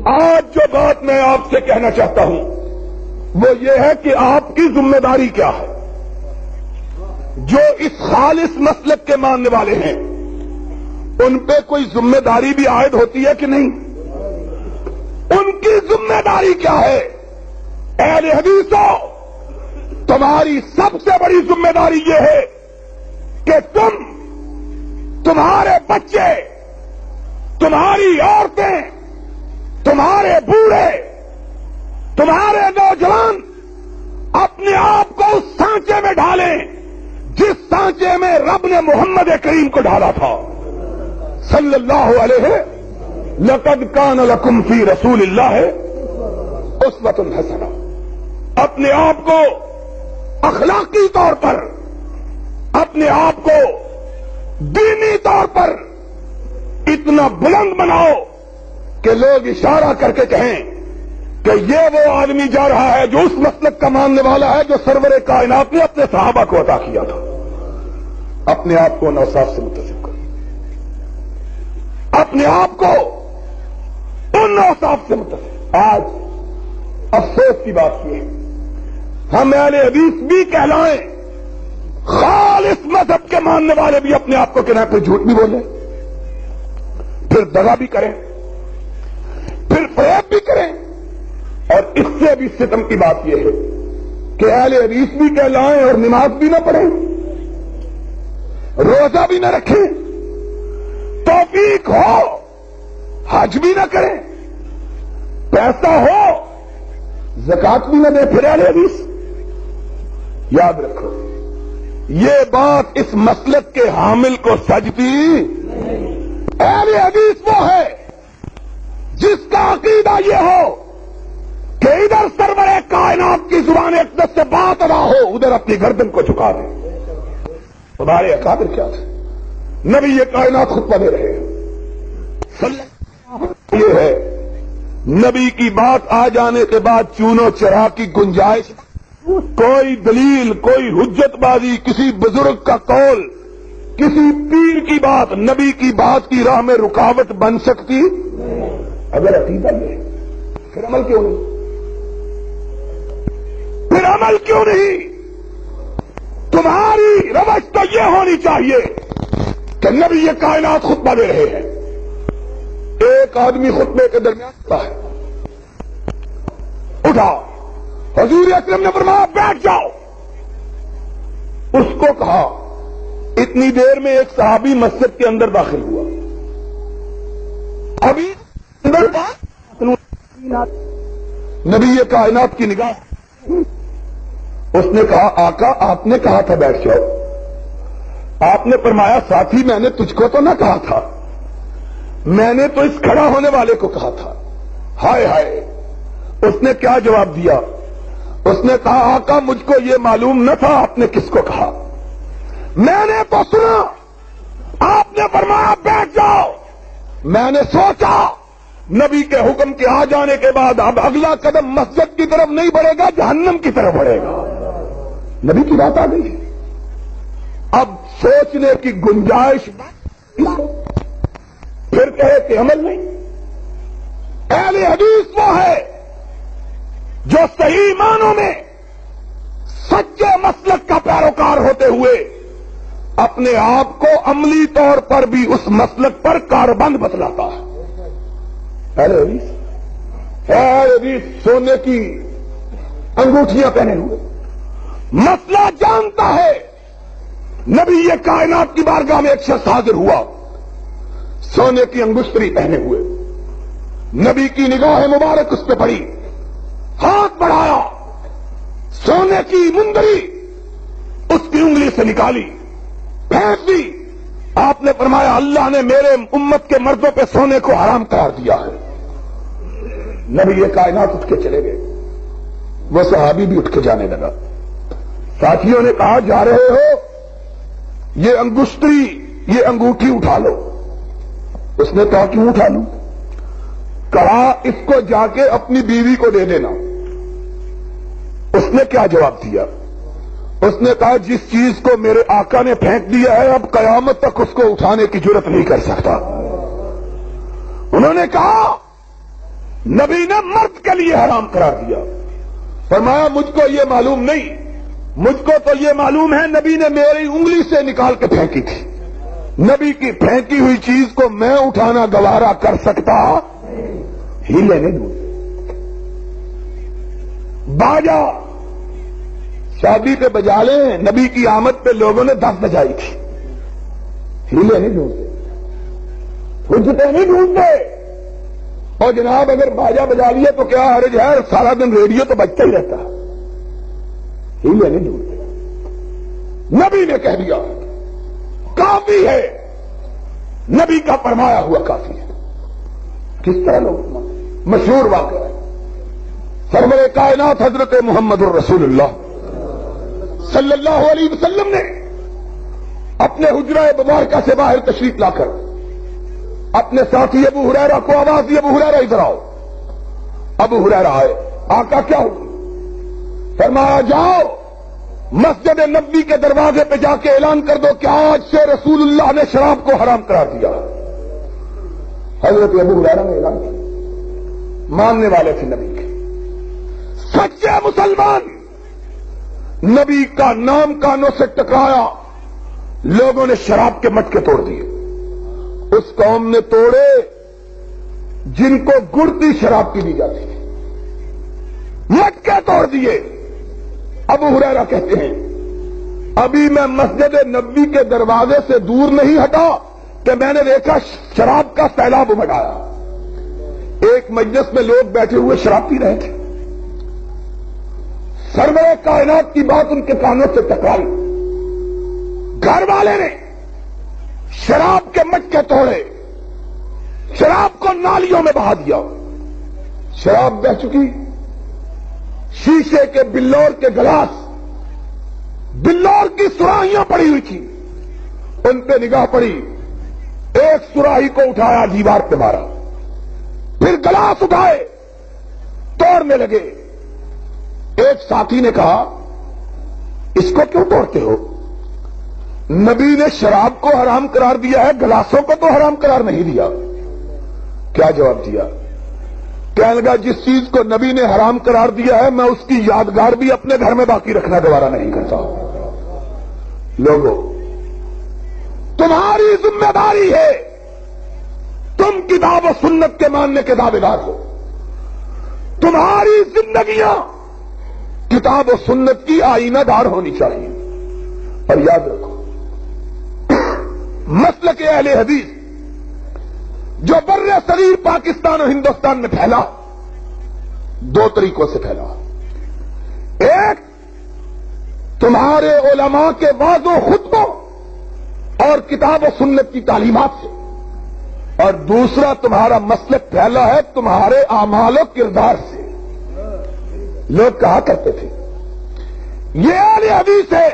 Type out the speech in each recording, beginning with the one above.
آج جو بات میں آپ سے کہنا چاہتا ہوں وہ یہ ہے کہ آپ کی ذمہ داری کیا ہے؟ جو اس خالص مسلک کے ماننے والے ہیں ان پہ کوئی ذمہ داری بھی عائد ہوتی ہے کہ نہیں؟ ان کی ذمہ داری کیا ہے؟ اہل حدیثو، تمہاری سب سے بڑی ذمہ داری یہ ہے کہ تمہارے بچے، تمہاری عورتیں، تمہارے بوڑھے، تمہارے نوجوان اپنے آپ کو اس سانچے میں ڈالیں جس سانچے میں رب نے محمد کریم کو ڈالا تھا صلی اللہ علیہ لقد کان لکم فی رسول اللہ اسوۃ حسنہ۔ اپنے آپ کو اخلاقی طور پر، اپنے آپ کو دینی طور پر اتنا بلند بناؤ کہ لوگ اشارہ کر کے کہیں کہ یہ وہ آدمی جا رہا ہے جو اس مسلک کا ماننے والا ہے جو سرور کائنات نے اپنے صحابہ کو عطا کیا تھا۔ اپنے آپ کو ان اوصاف سے متصف کرو، اپنے آپ کو ان اوصاف سے متصف۔ آج افسوس کی بات یہ ہے ہم اہل حدیث بھی کہلائیں، خالص مذہب کے ماننے والے بھی اپنے آپ کو کنارے پہ جھوٹ بھی بولیں، پھر دغا بھی کریں، پھر فریب بھی کریں، اور اس سے بھی ستم کی بات یہ ہے کہ اہل حدیث بھی کہلائیں اور نماز بھی نہ پڑھیں، روزہ بھی نہ رکھیں، توفیق ہو حج بھی نہ کریں، پیسہ ہو زکات بھی نہ دیں، پھر اہل حدیث۔ یاد رکھو یہ بات اس مسلک کے حامل کو سجتی۔ اہل حدیث وہ ہے جس کا عقیدہ یہ ہو کہ ادھر سرور کائنات کی زبان اقدس سے بات ادا ہو، ادھر اپنی گردن کو جھکا دیں۔ تمہارے اکابر کیا تھے؟ نبی یہ کائنات خطبہ دے رہے ہیں، یہ ہے نبی کی بات آ جانے کے بعد چونو چرا کی گنجائش، کوئی دلیل، کوئی حجت بازی، کسی بزرگ کا قول، کسی پیر کی بات نبی کی بات کی راہ میں رکاوٹ بن سکتی؟ اگر عقیدہ یہ ہے پھر عمل کیوں نہیں؟ پھر عمل کیوں نہیں؟ تمہاری روش تو یہ ہونی چاہیے کہ نبی یہ کائنات خطبہ دے رہے ہیں، ایک آدمی خطبے کے درمیان ہوتا ہے، اٹھا، حضور اکرم نے فرمایا بیٹھ جاؤ۔ اس کو کہا، اتنی دیر میں ایک صحابی مسجد کے اندر داخل ہوا، ابھی نبی یہ کائنات کی نگاہ، اس نے کہا آقا آپ نے کہا تھا بیٹھ جاؤ۔ آپ نے فرمایا ساتھی میں نے تجھ کو تو نہ کہا تھا، میں نے تو اس کھڑا ہونے والے کو کہا تھا۔ ہائے ہائے، اس نے کیا جواب دیا؟ اس نے کہا آقا مجھ کو یہ معلوم نہ تھا آپ نے کس کو کہا، میں نے تو سنا آپ نے فرمایا بیٹھ جاؤ، میں نے سوچا نبی کے حکم کے آ جانے کے بعد اب اگلا قدم مسجد کی طرف نہیں بڑھے گا، جہنم کی طرف بڑھے گا۔ نبی کی بات آ گئی، اب سوچنے کی گنجائش، پھر کہے کہ عمل نہیں۔ اہل حدیث وہ ہے جو صحیح معنوں میں سچے مسلک کا پیروکار ہوتے ہوئے اپنے آپ کو عملی طور پر بھی اس مسلک پر کاربند بتلاتا ہے۔ اہل حدیث سونے کی انگوٹھیاں پہنے ہوئے مسئلہ جانتا ہے۔ نبی یہ کائنات کی بارگاہ میں ایک شخص حاضر ہوا، سونے کی انگشتری پہنے ہوئے، نبی کی نگاہ مبارک اس پہ پڑی، ہاتھ بڑھایا، سونے کی مندری اس کی انگلی سے نکالی، پھینک دی۔ آپ نے فرمایا اللہ نے میرے امت کے مردوں پہ سونے کو حرام قرار دیا ہے۔ نبی یہ کائنات اٹھ کے چلے گئے، وہ صحابی بھی اٹھ کے جانے لگا۔ ساتھیوں نے کہا جا رہے ہو، یہ انگشتری، یہ انگوٹھی اٹھا لو۔ اس نے کہا کیوں اٹھا لوں؟ کہا اس کو جا کے اپنی بیوی کو دے دینا۔ اس نے کیا جواب دیا؟ اس نے کہا جس چیز کو میرے آقا نے پھینک دیا ہے اب قیامت تک اس کو اٹھانے کی جرت نہیں کر سکتا۔ انہوں نے کہا نبی نے مرد کے لیے حرام قرار دیا. فرمایا مجھ کو یہ معلوم نہیں, مجھ کو تو یہ معلوم ہے نبی نے میری انگلی سے نکال کے پھینکی تھی. نبی کی پھینکی ہوئی چیز کو میں اٹھانا گوارا کر سکتا ہیلے نہیں دوں. باجا شادی پہ بجا لیں, نبی کی آمد پہ لوگوں نے 10 بجائی تھی. ہیلے نہیں ڈھونڈتے, حجتیں نہیں ڈھونڈتے. اور جناب اگر باجا بجا لیا تو کیا حرج ہے, سارا دن ریڈیو تو بجتا ہی رہتا. ہیلے نہیں ڈھونڈتے. نبی نے کہہ دیا کافی ہے, نبی کا فرمایا ہوا کافی ہے. کس طرح لوگ مشہور واقعہ ہے. سرور کائنات حضرت محمد الرسول اللہ صلی اللہ علیہ وسلم نے اپنے حجرہ مبارکہ سے باہر تشریف لا کر اپنے ساتھی ابو ہریرہ کو آواز دی, ابو ہریرہ ادھر آؤ. ابو ہریرہ آئے. آقا کیا ہوا؟ فرمایا جاؤ مسجد نبوی کے دروازے پہ جا کے اعلان کر دو کہ آج سے رسول اللہ نے شراب کو حرام قرار دیا. حضرت ابو ہریرہ نے اعلان کیا. ماننے والے تھے نبی کے, سچے مسلمان. نبی کا نام کانوں سے ٹکرایا, لوگوں نے شراب کے مٹکے توڑ دیے. اس قوم نے توڑے جن کو گڑتی شراب پی لی جاتی ہے, مٹکے توڑ دیے. ابو ہریرہ کہتے ہیں ابھی میں مسجد نبوی کے دروازے سے دور نہیں ہٹا کہ میں نے دیکھا شراب کا سیلاب امڑ آیا. ایک مجلس میں لوگ بیٹھے ہوئے شراب پی رہے تھے. سرور کائنات کی بات ان کے کانوں سے ٹکرائی. گھر والے نے شراب کے مٹکے توڑے, شراب کو نالیوں میں بہا دیا. شراب بہہ چکی. شیشے کے بلور کے گلاس, بلور کی سراہیاں پڑی ہوئی تھی, ان پہ نگاہ پڑی. ایک سراہی کو اٹھایا, دیوار پہ مارا. پھر گلاس اٹھائے, توڑنے لگے. ایک ساتھی نے کہا اس کو کیوں توڑتے ہو؟ نبی نے شراب کو حرام قرار دیا ہے, گلاسوں کو تو حرام قرار نہیں دیا. کیا جواب دیا؟ کہنے لگا جس چیز کو نبی نے حرام قرار دیا ہے میں اس کی یادگار بھی اپنے گھر میں باقی رکھنا گوارا نہیں کرتا. لوگوں تمہاری ذمہ داری ہے, تم کتاب و سنت کے ماننے کے دعوے دار ہو. تمہاری زندگیاں کتاب و سنت کی آئینہ دار ہونی چاہیے. اور یاد رکھو مسلک اہل حدیث جو بر صغیر پاکستان اور ہندوستان میں پھیلا, 2 طریقوں سے پھیلا. ایک تمہارے علماء کے وعظ و خطبوں اور کتاب و سنت کی تعلیمات سے, اور دوسرا تمہارا مسلک پھیلا ہے تمہارے اعمال و کردار سے. لوگ کہا کرتے تھے یہ اہل حدیث ہے,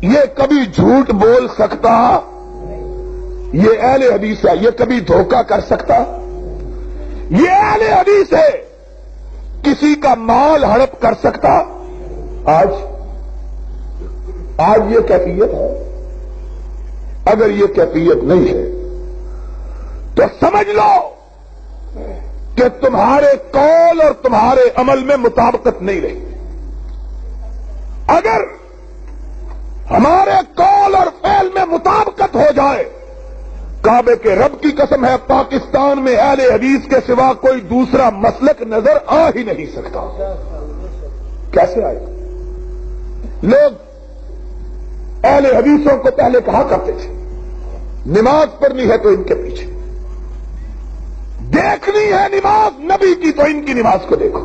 یہ کبھی جھوٹ بول سکتا, یہ اہل حدیث ہے, یہ کبھی دھوکہ کر سکتا, یہ اہل حدیث ہے, کسی کا مال ہڑپ کر سکتا. آج یہ کیفیت ہے. اگر یہ کیفیت نہیں ہے تو سمجھ لو کہ تمہارے قول اور تمہارے عمل میں مطابقت نہیں رہی. اگر ہمارے قول اور فعل میں مطابقت ہو جائے, کعبے کے رب کی قسم ہے پاکستان میں اہل حدیث کے سوا کوئی دوسرا مسلک نظر آ ہی نہیں سکتا. کیسے آئے؟ لوگ اہل حدیثوں کو پہلے کہا کرتے تھے نماز پڑھنی ہے تو ان کے پیچھے, دیکھنی ہے نماز نبی کی تو ان کی نماز کو دیکھو.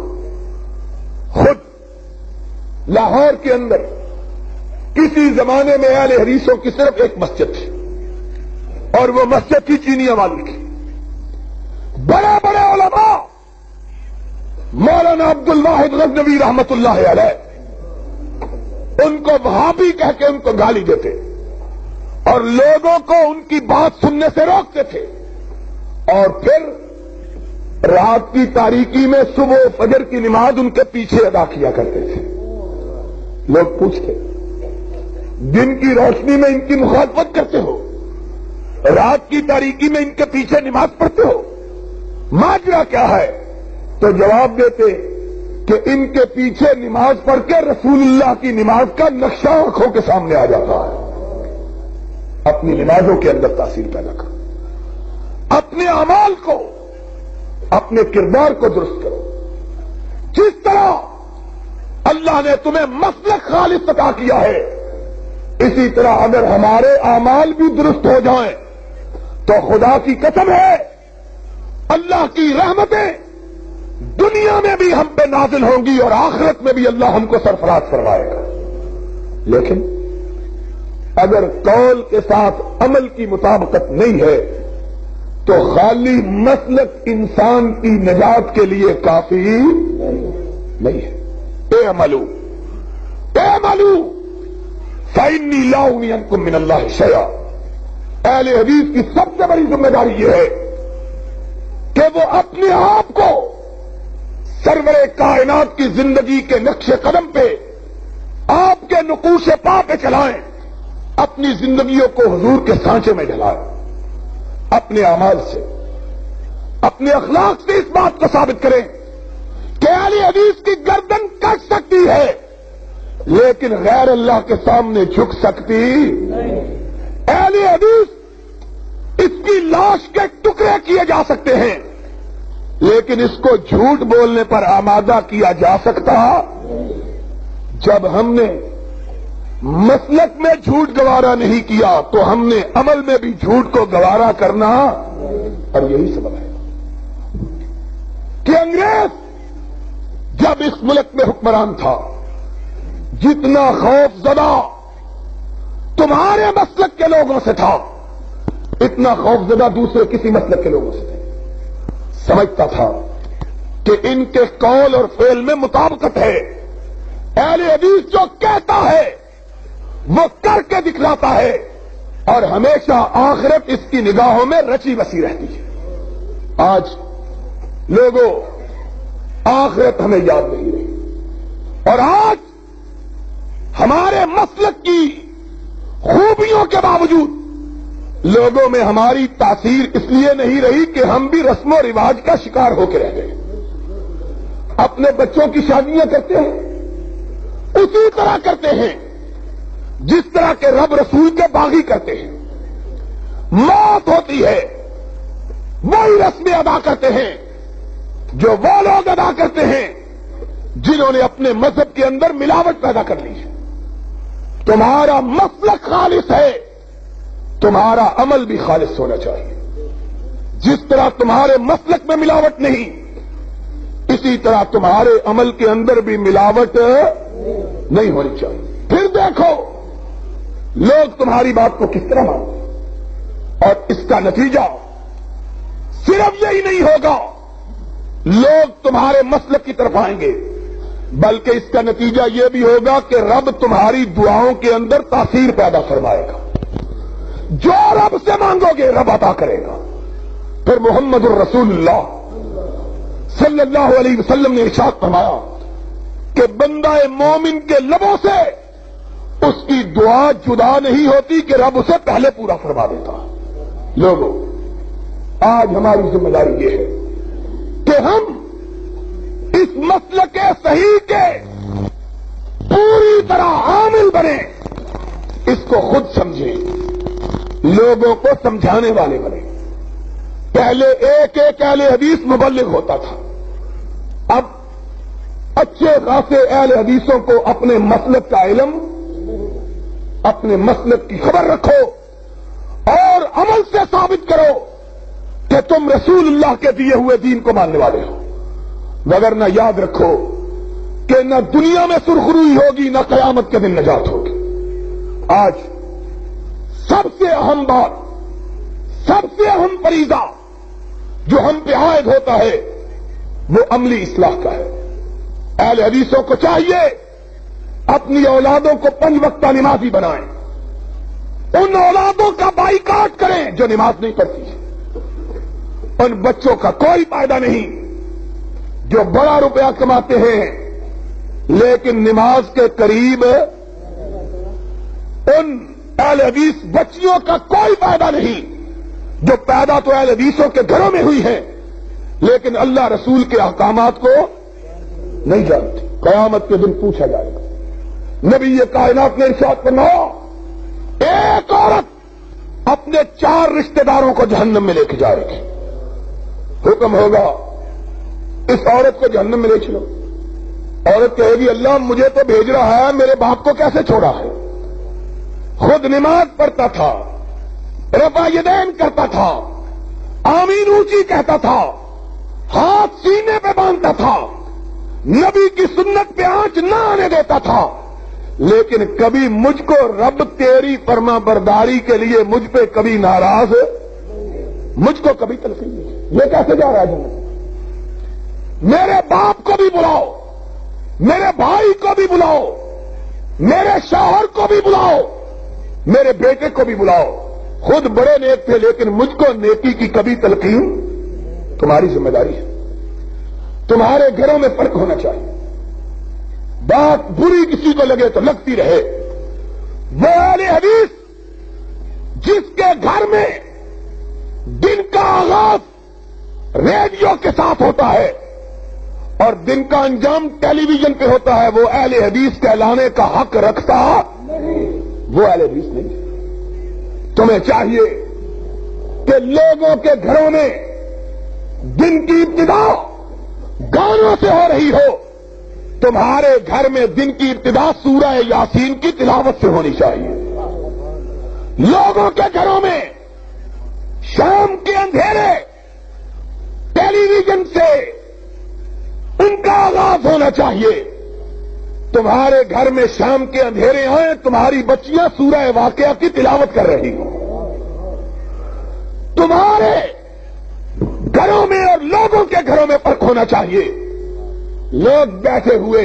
خود لاہور کے اندر کسی زمانے میں اہل حدیثوں کی صرف ایک مسجد تھی, اور وہ مسجد تھی چینیاں والی کی. بڑے بڑے علماء مولانا عبد الواحد غزنوی رحمت اللہ علیہ ان کو وہابی کہہ کے ان کو گالی دیتے اور لوگوں کو ان کی بات سننے سے روکتے تھے. اور پھر رات کی تاریکی میں صبح فجر کی نماز ان کے پیچھے ادا کیا کرتے تھے. لوگ پوچھتے دن کی روشنی میں ان کی مخالفت کرتے ہو, رات کی تاریکی میں ان کے پیچھے نماز پڑھتے ہو. ماجرا کیا ہے؟ تو جواب دیتے کہ ان کے پیچھے نماز پڑھ کے رسول اللہ کی نماز کا نقشہ آنکھوں کے سامنے آ جاتا ہے۔ اپنی نمازوں کے اندر تاثیر پیدا کرو، اپنے اعمال کو، اپنے کردار کو درست کرو۔ جس طرح اللہ نے تمہیں مسلک خالص عطا کیا ہے، اسی طرح اگر ہمارے اعمال بھی درست ہو جائیں تو خدا کی قسم ہے اللہ کی رحمتیں دنیا میں بھی ہم پہ نازل ہوں گی اور آخرت میں بھی اللہ ہم کو سرفراز فرمائے گا۔ لیکن اگر قول کے ساتھ عمل کی مطابقت نہیں ہے تو خالی مسلک انسان کی نجات کے لیے کافی نہیں ہے۔ اعملوا فإنی لا اغنی عنکم من اللہ شیئا۔ اہل حدیث کی سب سے بڑی ذمہ داری یہ ہے کہ وہ اپنے آپ کو سرور کائنات کی زندگی کے نقش قدم پہ، آپ کے نقوش پا پہ چلائیں، اپنی زندگیوں کو حضور کے سانچے میں ڈھلائیں، اپنے اعمال سے، اپنے اخلاق سے اس بات کو ثابت کریں کہ اہل حدیث کی گردن کٹ سکتی ہے لیکن غیر اللہ کے سامنے جھک سکتی نہیں۔ اہل حدیث اس کی لاش کے ٹکڑے کیے جا سکتے ہیں لیکن اس کو جھوٹ بولنے پر آمادہ کیا جا سکتا۔ جب ہم نے مسلک میں جھوٹ گوارا نہیں کیا تو ہم نے عمل میں بھی جھوٹ کو گوارا کرنا، اور یہی سبب ہے کہ انگریز جب اس ملک میں حکمران تھا، جتنا خوف زدہ تمہارے مسلک کے لوگوں سے تھا اتنا خوف زدہ دوسرے کسی مسلک کے لوگوں سے تھے۔ سمجھتا تھا کہ ان کے قول اور فعل میں مطابقت ہے، اہل حدیث جو کہتا ہے وہ کر کے دکھلاتا ہے، اور ہمیشہ آخرت اس کی نگاہوں میں رچی بسی رہتی ہے۔ آج لوگوں آخرت ہمیں یاد نہیں رہی، اور آج ہمارے مسلک کی خوبیوں کے باوجود لوگوں میں ہماری تاثیر اس لیے نہیں رہی کہ ہم بھی رسم و رواج کا شکار ہو کے رہ گئے۔ اپنے بچوں کی شادیاں کرتے ہیں اسی طرح کرتے ہیں جس طرح کے رب رسول کے باغی کرتے ہیں۔ موت ہوتی ہے وہی رسمیں ادا کرتے ہیں جو وہ لوگ ادا کرتے ہیں جنہوں نے اپنے مذہب کے اندر ملاوٹ پیدا کر لی ہے۔ تمہارا مسلک خالص ہے، تمہارا عمل بھی خالص ہونا چاہیے۔ جس طرح تمہارے مسلک میں ملاوٹ نہیں، اسی طرح تمہارے عمل کے اندر بھی ملاوٹ نہیں ہونی چاہیے۔ پھر دیکھو لوگ تمہاری بات کو کس طرح مانتے ہیں، اور اس کا نتیجہ صرف یہی نہیں ہوگا لوگ تمہارے مسلک کی طرف آئیں گے، بلکہ اس کا نتیجہ یہ بھی ہوگا کہ رب تمہاری دعاؤں کے اندر تاثیر پیدا فرمائے گا۔ جو رب سے مانگو گے رب عطا کرے گا۔ پھر محمد الرسول اللہ صلی اللہ علیہ وسلم نے ارشاد فرمایا کہ بندہ مومن کے لبوں سے اس کی دعا جدا نہیں ہوتی کہ رب اسے پہلے پورا فرما دیتا۔ لوگوں آج ہماری ذمہ داری یہ ہے کہ ہم اس مسلک صحیح کے پوری طرح عامل بنیں، اس کو خود سمجھیں، لوگوں کو سمجھانے والے بنے۔ پہلے ایک ایک اہل حدیث مبلغ ہوتا تھا، اب اچھے خاصے اہل حدیثوں کو اپنے مسلک کا علم، اپنے مسلک کی خبر رکھو اور عمل سے ثابت کرو کہ تم رسول اللہ کے دیے ہوئے دین کو ماننے والے ہو، وگرنہ یاد رکھو کہ نہ دنیا میں سرخروئی ہوگی نہ قیامت کے دن نجات ہوگی۔ آج سب سے اہم بات، سب سے اہم فریضہ جو ہم پہ عائد ہوتا ہے وہ عملی اصلاح کا ہے۔ اہل حدیثوں کو چاہیے اپنی اولادوں کو 5 وقتہ نمازی بنائیں، ان اولادوں کا بائیکاٹ کریں جو نماز نہیں پڑھتی، ان بچوں کا کوئی فائدہ نہیں جو بڑا روپیہ کماتے ہیں لیکن نماز کے قریب، ان اہل حدیث بچیوں کا کوئی فائدہ نہیں جو پیدا تو اہل حدیثوں کے گھروں میں ہوئی ہیں لیکن اللہ رسول کے احکامات کو نہیں جانتی. قیامت کے دن پوچھا جائے گا. نبی کائنات نے ارشاد فرمایا ایک عورت اپنے 4 رشتہ داروں کو جہنم میں لے کے جائے گی. حکم ہوگا اس عورت کو جہنم میں لے چلو. عورت کہے گی اللہ مجھے تو بھیج رہا ہے, میرے باپ کو کیسے چھوڑا ہے؟ خود نماز پڑھتا تھا, رفع یدین کرتا تھا, آمین اونچی کہتا تھا, ہاتھ سینے پہ باندھتا تھا, نبی کی سنت پہ آنچ نہ آنے دیتا تھا, لیکن کبھی مجھ کو رب تیری فرما برداری کے لیے مجھ پہ کبھی ناراض, مجھ کو کبھی تلقین نہیں. یہ کیسے جا رہا ہے جنت؟ میرے باپ کو بھی بلاؤ, میرے بھائی کو بھی بلاؤ, میرے شوہر کو بھی بلاؤ, میرے بیٹے کو بھی بلاؤ, خود بڑے نیک تھے لیکن مجھ کو نیکی کی کبھی تلقین. تمہاری ذمہ داری ہے. تمہارے گھروں میں فرق ہونا چاہیے. بات بری کسی کو لگے تو لگتی رہے. وہ اہل حدیث جس کے گھر میں دن کا آغاز ریڈیو کے ساتھ ہوتا ہے اور دن کا انجام ٹیلی ویژن پہ ہوتا ہے, وہ اہل حدیث کہلانے کا حق رکھتا نہیں. وہ اہل حدیث نہیں. تمہیں چاہیے کہ لوگوں کے گھروں میں دن کی ابتدا گانوں سے ہو رہی ہو, تمہارے گھر میں دن کی ابتدا سورہ یاسین کی تلاوت سے ہونی چاہیے. لوگوں کے گھروں میں شام کے اندھیرے ٹیلی ویژن سے ان کا آغاز ہونا چاہیے. تمہارے گھر میں شام کے اندھیرے آئیں, تمہاری بچیاں سورہ واقعہ کی تلاوت کر رہی ہوں. تمہارے گھروں میں اور لوگوں کے گھروں میں فرق ہونا چاہیے. لوگ بیٹھے ہوئے,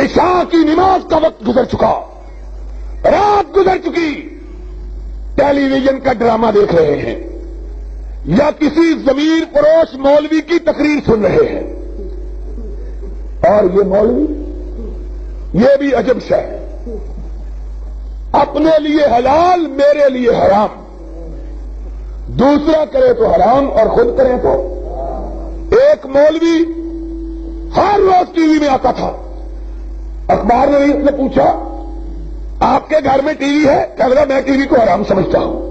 عشاء کی نماز کا وقت گزر چکا, رات گزر چکی, ٹیلی ویژن کا ڈرامہ دیکھ رہے ہیں یا کسی ضمیر فروش مولوی کی تقریر سن رہے ہیں. اور یہ مولوی یہ بھی عجب شے ہے, اپنے لیے حلال میرے لیے حرام, دوسرا کرے تو حرام اور خود کرے تو. ایک مولوی ہر روز ٹی وی میں آتا تھا, اخبار میں اس نے پوچھا آپ کے گھر میں ٹی وی ہے؟ کہہ رہا میں ٹی وی کو حرام سمجھتا ہوں.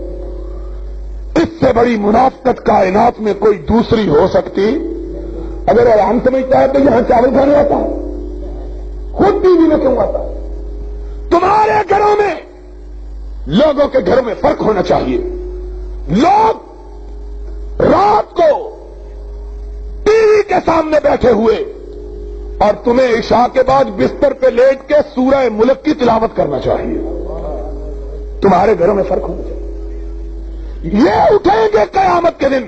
اس سے بڑی منافقت کائنات میں کوئی دوسری ہو سکتی؟ اگر حرام سمجھتا ہے تو یہاں چاول کھانے آتا ہے, خود ٹی وی میں کیوں آتا ہے؟ تمہارے گھروں میں لوگوں کے گھروں میں فرق ہونا چاہیے. لوگ رات کو ٹی وی کے سامنے بیٹھے ہوئے اور تمہیں عشاء کے بعد بستر پہ لیٹ کے سورہ ملک کی تلاوت کرنا چاہیے. تمہارے گھروں میں فرق ہونا چاہیے. یہ اٹھیں گے قیامت کے دن,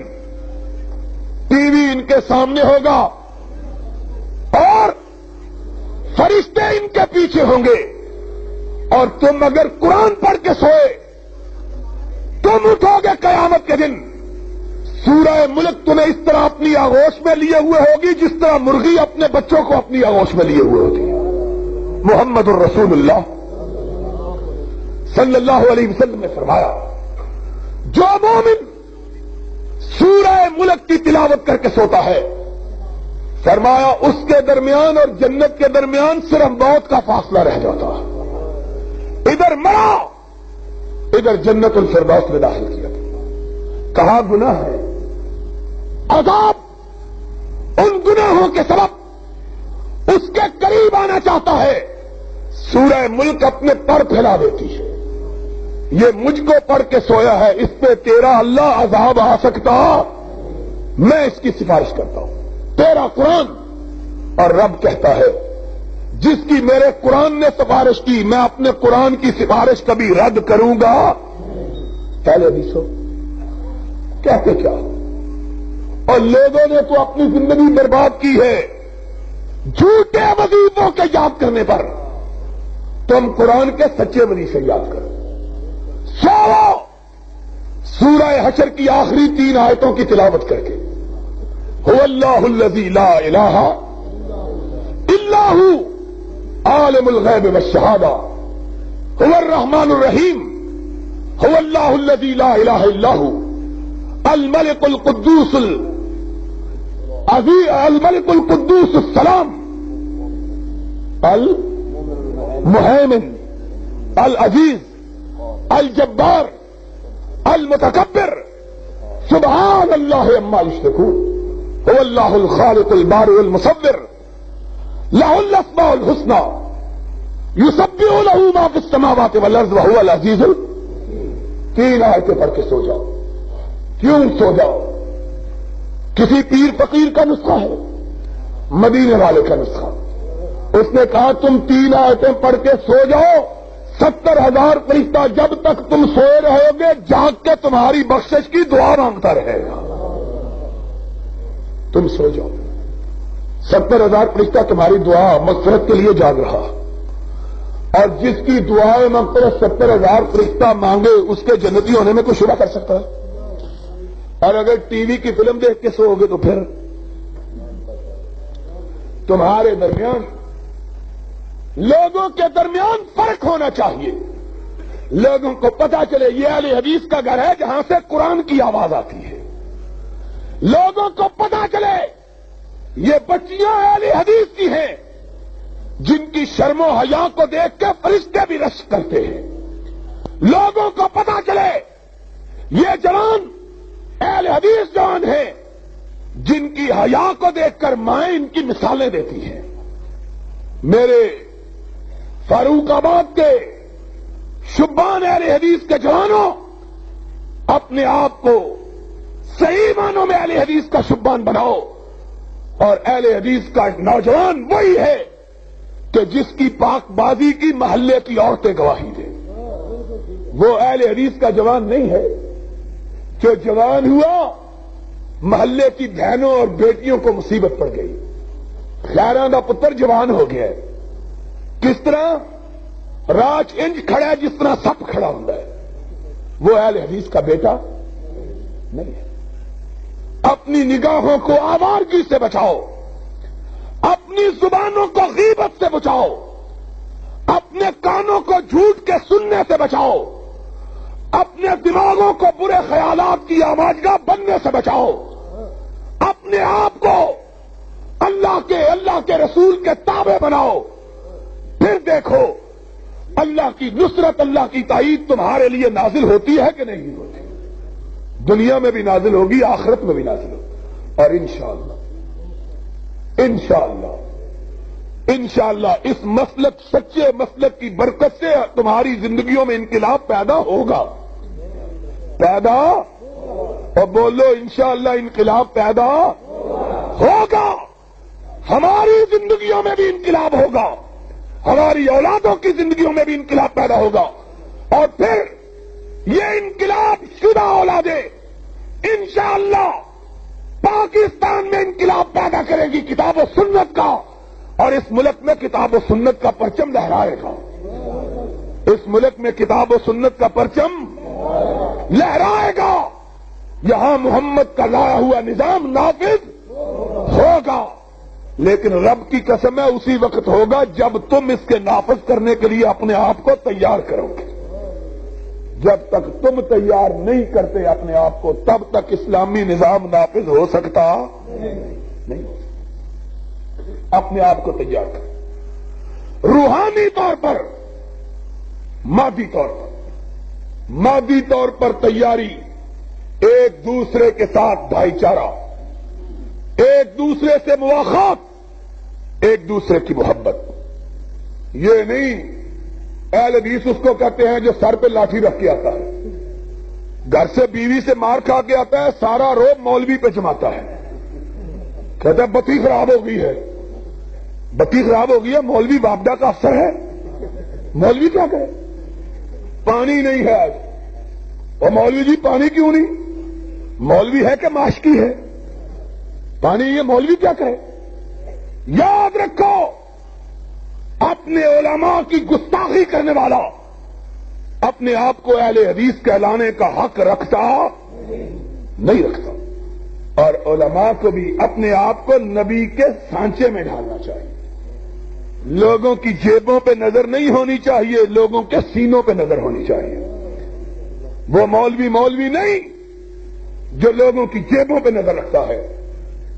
ٹی وی ان کے سامنے ہوگا اور فرشتے ان کے پیچھے ہوں گے, اور تم اگر قرآن پڑھ کے سوئے تم اٹھو گے قیامت کے دن, سورہ ملک تمہیں اس طرح اپنی آغوش میں لیے ہوئے ہوگی جس طرح مرغی اپنے بچوں کو اپنی آغوش میں لیے ہوئے ہوتی ہے. محمد الرسول اللہ صلی اللہ علیہ وسلم نے فرمایا جو مومن سورہ ملک کی تلاوت کر کے سوتا ہے, فرمایا اس کے درمیان اور جنت کے درمیان صرف موت کا فاصلہ رہ جاتا ہے. ادھر مرا, ادھر جنت الفردوس میں داخل کیا. کہا گناہ ہے, عذاب ان گناہوں کے سبب اس کے قریب آنا چاہتا ہے, سورہ ملک اپنے پر پھیلا دیتی ہے. یہ مجھ کو پڑھ کے سویا ہے, اس پہ تیرا اللہ عذاب آ سکتا, میں اس کی سفارش کرتا ہوں. تیرا قرآن, اور رب کہتا ہے جس کی میرے قرآن نے سفارش کی میں اپنے قرآن کی سفارش کبھی رد کروں گا. پہلے بھی سو کہتے کیا, اور لوگوں نے تو اپنی زندگی برباد کی ہے جھوٹے وظیفوں کے یاد کرنے پر. تم قرآن کے سچے وظیفے یاد کرو. سو سورہ حشر کی آخری 3 آیتوں کی تلاوت کر کے, هو اللہ الذی لا الہ الا هو عالم الغیب والشہادہ هو الرحمن الرحیم هو اللہ الذی لا الہ الا هو الملك القدوس عزیز الملک القدوس السلام المہیمن العزیز الجبار المتکبر سبحان اللہ عما یشرکون هو اللہ الخالق البارئ المصور له الاسماء الحسنى یسبح له ما فی السماوات والارض وهو العزیز تین آیتیں پڑھ کے سو جاؤ. کیوں سو جاؤ؟ کسی پیر فقیر کا نسخہ ہے؟ مدینے والے کا نسخہ. اس نے کہا تم تین آیتیں پڑھ کے سو جاؤ، 70,000 فرشتہ جب تک تم سوئے رہو گے جاگ کے تمہاری بخشش کی دعا مانگتا رہے گا. تم سو جاؤ، 70,000 فرشتہ تمہاری دعا مغفرت کے لیے جاگ رہا، اور جس کی دعائیں مغفرت 70,000 فرشتہ مانگے اس کے جنتی ہونے میں کوئی شبہ کر سکتا ہے؟ اور اگر ٹی وی کی فلم دیکھ کے سو گے تو پھر تمہارے درمیان، لوگوں کے درمیان فرق ہونا چاہیے. لوگوں کو پتا چلے یہ اہل حدیث کا گھر ہے جہاں سے قرآن کی آواز آتی ہے. لوگوں کو پتا چلے یہ بچیاں اہل حدیث کی ہیں جن کی شرم و حیا کو دیکھ کے فرشتے بھی رشک کرتے ہیں. لوگوں کو پتا چلے یہ جوان اہل حدیث جوان ہیں جن کی حیا کو دیکھ کر مائیں ان کی مثالیں دیتی ہیں. میرے فاروق آباد کے شبان اہل حدیث کے جوانوں، اپنے آپ کو صحیح معنوں میں اہل حدیث کا شبان بناؤ. اور اہل حدیث کا نوجوان وہی ہے کہ جس کی پاک بازی کی محلے کی عورتیں گواہی دیں. وہ اہل حدیث کا جوان نہیں ہے جو جوان ہوا محلے کی بہنوں اور بیٹیوں کو مصیبت پڑ گئی، خیراں دا پتر جوان ہو گیا ہے. کس طرح راج انج کھڑا ہے جس طرح سپ کھڑا ہوتا ہے. وہ اہل حدیث کا بیٹا نہیں ہے. اپنی نگاہوں کو آوارگی سے بچاؤ، اپنی زبانوں کو غیبت سے بچاؤ، اپنے کانوں کو جھوٹ کے سننے سے بچاؤ، اپنے دماغوں کو برے خیالات کی آماجگاہ بننے سے بچاؤ، اپنے آپ کو اللہ کے رسول کے تابع بناؤ. پھر دیکھو اللہ کی نصرت، اللہ کی تائید تمہارے لیے نازل ہوتی ہے کہ نہیں ہوتی. دنیا میں بھی نازل ہوگی، آخرت میں بھی نازل ہوگی. اور انشاءاللہ اس مسلک، سچے مسلک کی برکت سے تمہاری زندگیوں میں انقلاب پیدا ہوگا. اور بولو انشاءاللہ انقلاب پیدا ہوگا. ہماری زندگیوں میں بھی انقلاب ہوگا، ہماری اولادوں کی زندگیوں میں بھی انقلاب پیدا ہوگا. اور پھر یہ انقلاب شدہ اولادیں انشاءاللہ پاکستان میں انقلاب پیدا کرے گی کتاب و سنت کا. اور اس ملک میں کتاب و سنت کا پرچم لہرائے گا. اس ملک میں کتاب و سنت کا پرچم لہرائے گا. یہاں محمد کا لایا ہوا نظام نافذ ہوگا. لیکن رب کی قسم ہے اسی وقت ہوگا جب تم اس کے نافذ کرنے کے لیے اپنے آپ کو تیار کرو گے. جب تک تم تیار نہیں کرتے اپنے آپ کو تب تک اسلامی نظام نافذ ہو سکتا نہیں. اپنے آپ کو تیار کرو، روحانی طور پر، مادی طور پر تیاری، ایک دوسرے کے ساتھ بھائی چارہ، ایک دوسرے سے مواخات، ایک دوسرے کی محبت. یہ نہیں اہل حدیث اس کو کہتے ہیں جو سر پہ لاٹھی رکھ کے آتا ہے، گھر سے بیوی سے مار کھا کے آتا ہے، سارا روب مولوی پہ جماتا ہے، کہتا ہے بتی خراب ہو گئی ہے. بتی خراب ہو گئی ہے، مولوی بابڈا کا افسر ہے، مولوی کیا کرے؟ پانی نہیں ہے آج. اور مولوی جی پانی کیوں نہیں؟ مولوی ہے کہ معاشقی ہے؟ پانی یہ مولوی کیا کرے؟ یاد رکھو اپنے علماء کی گستاخی کرنے والا اپنے آپ کو اہل حدیث کہلانے کا حق رکھتا نہیں رکھتا. اور علماء کو بھی اپنے آپ کو نبی کے سانچے میں ڈھالنا چاہیے. لوگوں کی جیبوں پہ نظر نہیں ہونی چاہیے، لوگوں کے سینوں پہ نظر ہونی چاہیے. وہ مولوی نہیں جو لوگوں کی جیبوں پہ نظر رکھتا ہے.